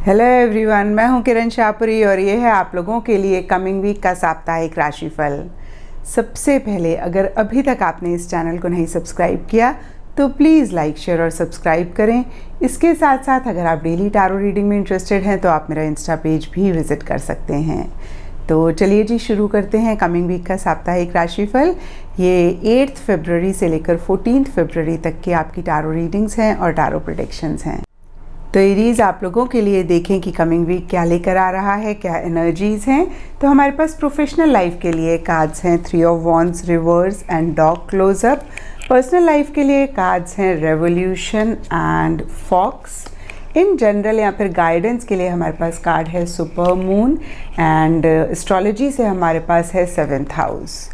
Hello everyone, मैं हूं किरण शाहपुरी और ये है आप लोगों के लिए कमिंग वीक का साप्ताहिक राशिफल। सबसे पहले अगर अभी तक आपने इस चैनल को नहीं सब्सक्राइब किया तो प्लीज़ लाइक शेयर और सब्सक्राइब करें। इसके साथ साथ अगर आप डेली टैरो रीडिंग में इंटरेस्टेड हैं तो आप मेरा इंस्टा पेज भी विज़िट कर सकते हैं। तो चलिए जी शुरू करते हैं कमिंग वीक का साप्ताहिक राशिफल। ये 8 फरवरी से लेकर 14 फरवरी तक की आपकी टैरो रीडिंग्स हैं और टैरो प्रेडिक्शंस हैं। तो एरीज आप लोगों के लिए देखें कि कमिंग वीक क्या लेकर आ रहा है, क्या एनर्जीज़ हैं। तो हमारे पास प्रोफेशनल लाइफ के लिए कार्ड्स हैं 3 of wands, reverse and dog close up. Personal life के लिए कार्ड्स हैं revolution and fox. In general या फिर गाइडेंस के लिए हमारे पास कार्ड है सुपर मून एंड एस्ट्रोलॉजी से हमारे पास है 7th हाउस।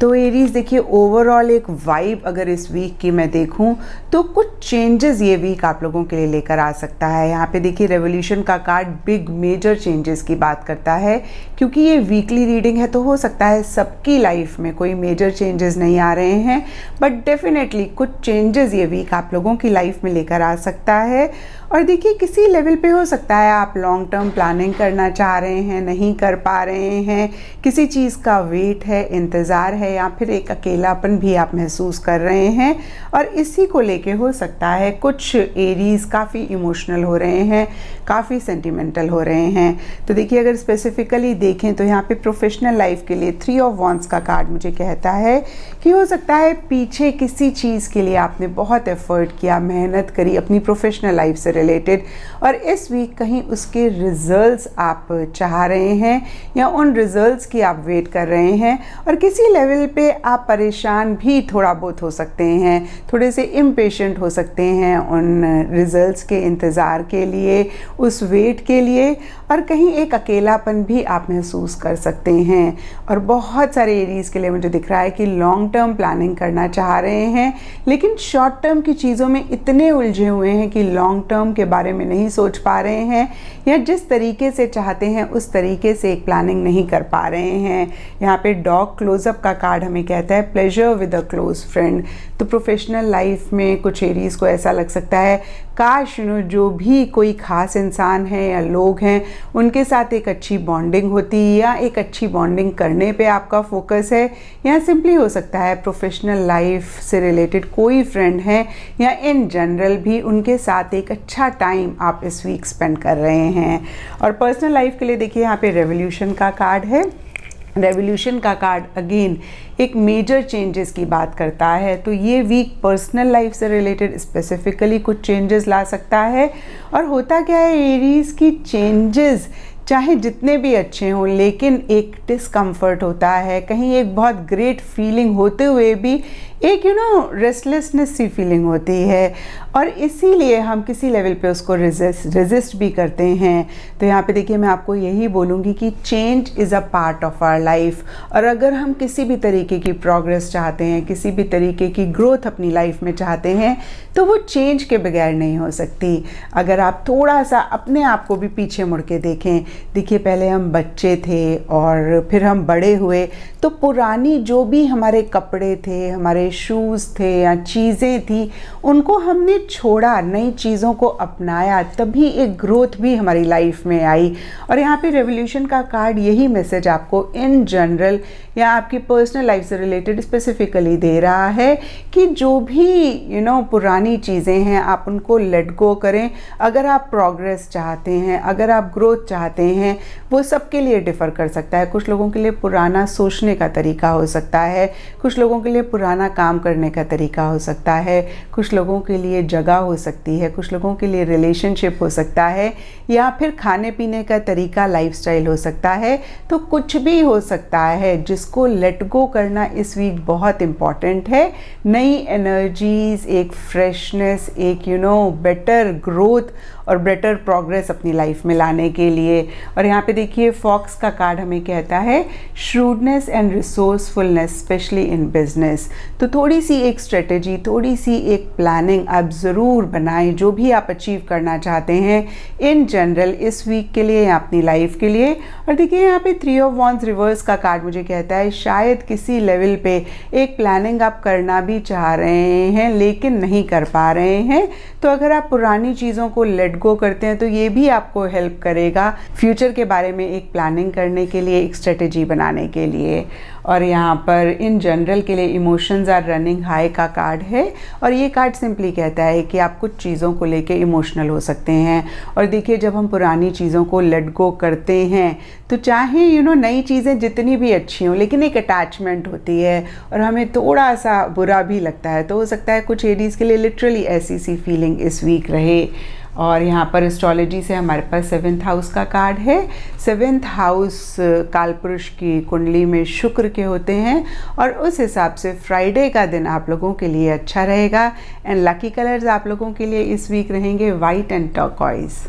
तो एरीज देखिए, ओवरऑल एक वाइब अगर इस वीक की मैं देखूं तो कुछ चेंजेस ये वीक आप लोगों के लिए लेकर आ सकता है। यहाँ पे देखिए रेवोल्यूशन का कार्ड बिग मेजर चेंजेस की बात करता है। क्योंकि ये वीकली रीडिंग है तो हो सकता है सबकी लाइफ में कोई मेजर चेंजेस नहीं आ रहे हैं, बट डेफिनेटली कुछ चेंजेस ये वीक आप लोगों की लाइफ में लेकर आ सकता है। और देखिए किसी लेवल पे हो सकता है आप लॉन्ग टर्म प्लानिंग करना चाह रहे हैं, नहीं कर पा रहे हैं, किसी चीज़ का वेट है, इंतज़ार है, या फिर एक अकेलापन भी आप महसूस कर रहे हैं और इसी को लेके हो सकता है कुछ एरीज काफ़ी इमोशनल हो रहे हैं, काफ़ी सेंटिमेंटल हो रहे हैं। तो देखिए अगर स्पेसिफिकली देखें तो यहाँ पे प्रोफेशनल लाइफ के लिए 3 ऑफ वॉन्ड्स का कार्ड मुझे कहता है कि हो सकता है पीछे किसी चीज़ के लिए आपने बहुत एफर्ट किया, मेहनत करी अपनी प्रोफेशनल लाइफ से रिलेटेड, और इस वीक कहीं उसके रिजल्ट्स आप चाह रहे हैं या उन रिजल्ट्स की आप वेट कर रहे हैं और किसी लेवल पे आप परेशान भी थोड़ा बहुत हो सकते हैं, थोड़े से इम्पेशेंट हो सकते हैं उन रिजल्ट्स के इंतज़ार के लिए, उस वेट के लिए, और कहीं एक अकेलापन भी आप महसूस कर सकते हैं। और बहुत सारे एरीज़ के लिए मुझे दिख रहा है कि लॉन्ग टर्म प्लानिंग करना चाह रहे हैं लेकिन शॉर्ट टर्म की चीज़ों में इतने उलझे हुए हैं कि लॉन्ग टर्म के बारे में नहीं सोच पा रहे हैं या जिस तरीके से चाहते हैं उस तरीके से एक प्लानिंग नहीं कर पा रहे हैं। यहाँ पे डॉग क्लोजअप का कार्ड हमें कहता है pleasure with a close friend. तो प्रोफेशनल लाइफ में कुछ एरीज़ को ऐसा लग सकता है काश जो भी कोई ख़ास इंसान है या लोग हैं उनके साथ एक अच्छी बॉन्डिंग होती, या एक अच्छी बॉन्डिंग करने पे आपका फोकस है, या सिंपली हो सकता है प्रोफेशनल लाइफ से रिलेटेड कोई फ्रेंड है या इन जनरल भी उनके साथ एक अच्छा टाइम आप इस वीक स्पेंड कर रहे हैं। और पर्सनल लाइफ के लिए देखिए यहाँ पे रेवोल्यूशन का कार्ड है। रेवोल्यूशन का कार्ड अगेन एक मेजर चेंजेस की बात करता है। तो ये वीक पर्सनल लाइफ से रिलेटेड स्पेसिफिकली कुछ चेंजेस ला सकता है। और होता क्या है एरीज़ की चेंजेस चाहे जितने भी अच्छे हों लेकिन एक डिस्कम्फर्ट होता है, कहीं एक बहुत ग्रेट फीलिंग होते हुए भी एक रेस्टलेसनेस सी फीलिंग होती है और इसीलिए हम किसी लेवल पे उसको रेजिस्ट भी करते हैं। तो यहाँ पे देखिए मैं आपको यही बोलूँगी कि change is a part of our life, और अगर हम किसी भी तरीके की प्रोग्रेस चाहते हैं, किसी भी तरीके की ग्रोथ अपनी लाइफ में चाहते हैं तो वो चेंज के बगैर नहीं हो सकती। अगर आप थोड़ा सा अपने आप को भी पीछे मुड़ के देखें, देखिए पहले हम बच्चे थे और फिर हम बड़े हुए, तो पुरानी जो भी हमारे कपड़े थे, हमारे शूज़ थे या चीज़ें थी, उनको हमने छोड़ा, नई चीज़ों को अपनाया, तभी एक ग्रोथ भी हमारी लाइफ में आई। और यहाँ पे रेवोल्यूशन का कार्ड यही मैसेज आपको इन जनरल या आपकी पर्सनल लाइफ से रिलेटेड स्पेसिफिकली दे रहा है कि जो भी पुरानी चीज़ें हैं आप उनको लेट गो करें। अगर आप प्रोग्रेस चाहते हैं, अगर आप ग्रोथ चाहते हैं, वो सबके लिए डिफ़र कर सकता है। कुछ लोगों के लिए पुराना सोचने का तरीका हो सकता है, कुछ लोगों के लिए पुराना काम करने का तरीका हो सकता है, कुछ लोगों के लिए जगह हो सकती है, कुछ लोगों के लिए रिलेशनशिप हो सकता है, या फिर खाने पीने का तरीका, लाइफस्टाइल हो सकता है। तो कुछ भी हो सकता है जिसको लेट गो करना इस वीक बहुत इम्पॉर्टेंट है। नई एनर्जीज, एक फ्रेशनेस, एक बेटर ग्रोथ और बेटर प्रोग्रेस अपनी लाइफ में लाने के लिए। और यहाँ पे देखिए फॉक्स का कार्ड हमें कहता है shrewdness and resourcefulness specially in business. तो थोड़ी सी एक स्ट्रेटेजी, थोड़ी सी एक प्लानिंग आप ज़रूर बनाएं जो भी आप अचीव करना चाहते हैं इन जनरल इस वीक के लिए या अपनी लाइफ के लिए। और देखिए यहाँ पे 3 ऑफ वॉन्ड्स रिवर्स का कार्ड मुझे कहता है शायद किसी लेवल पे एक प्लानिंग आप करना भी चाह रहे हैं लेकिन नहीं कर पा रहे हैं। तो अगर आप पुरानी चीज़ों को लेट गो करते हैं तो ये भी आपको हेल्प करेगा फ्यूचर के बारे में एक प्लानिंग करने के लिए, एक स्ट्रेटेजी बनाने के लिए। और यहाँ पर इन जनरल के लिए इमोशंस आर रनिंग हाई का कार्ड है और ये कार्ड सिंपली कहता है कि आप कुछ चीज़ों को लेके इमोशनल हो सकते हैं। और देखिए, जब हम पुरानी चीज़ों को लेट गो करते हैं तो चाहे नई चीज़ें जितनी भी अच्छी हों, लेकिन एक अटैचमेंट होती है और हमें थोड़ा सा बुरा भी लगता है। तो हो सकता है कुछ एडीज़ के लिए लिटरली ऐसी सी फीलिंग इस वीक रहे। और यहाँ पर एस्ट्रोलॉजी से हमारे पास 7th हाउस का कार्ड है। 7th हाउस कालपुरुष की कुंडली में शुक्र के होते हैं और उस हिसाब से फ्राइडे का दिन आप लोगों के लिए अच्छा रहेगा। एंड लकी कलर्स आप लोगों के लिए इस वीक रहेंगे वाइट एंड टर्कॉइज।